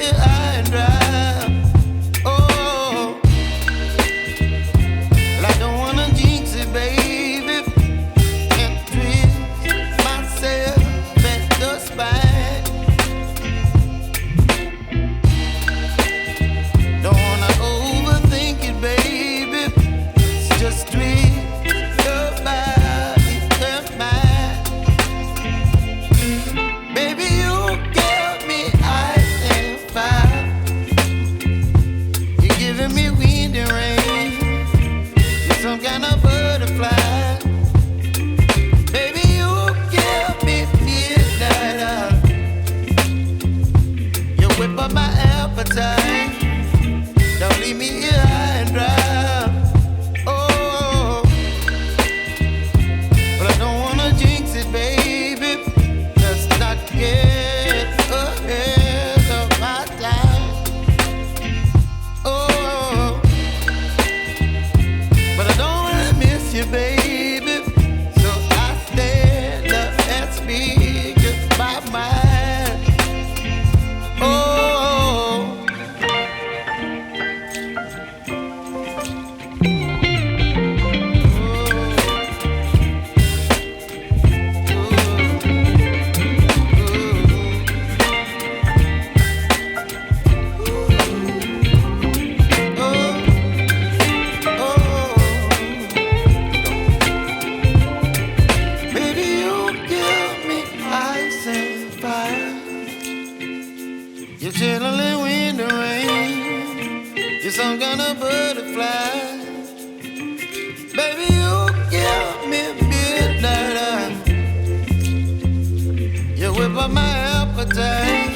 here high and dry. Oh, well, I don't wanna jinx it, baby, and twist myself at the spine. Don't wanna overthink it, baby. It's just twist your body and mine. Baby, you give me ice and fire. You're giving me wind and rain. You're some kind of butterfly. Baby, you give me midnight. You whip up my appetite. Don't leave me here high and dry. Oh, but I don't wanna jinx it, baby. Let's not get ahead of my time. Oh, but I don't wanna miss you, baby. So I stand up and speak just my mind. Oh. Baby, you give me ice and fire. You're chilling wind and rain. You're some kind of butterfly. Baby, you give me midnight. You whip up my appetite.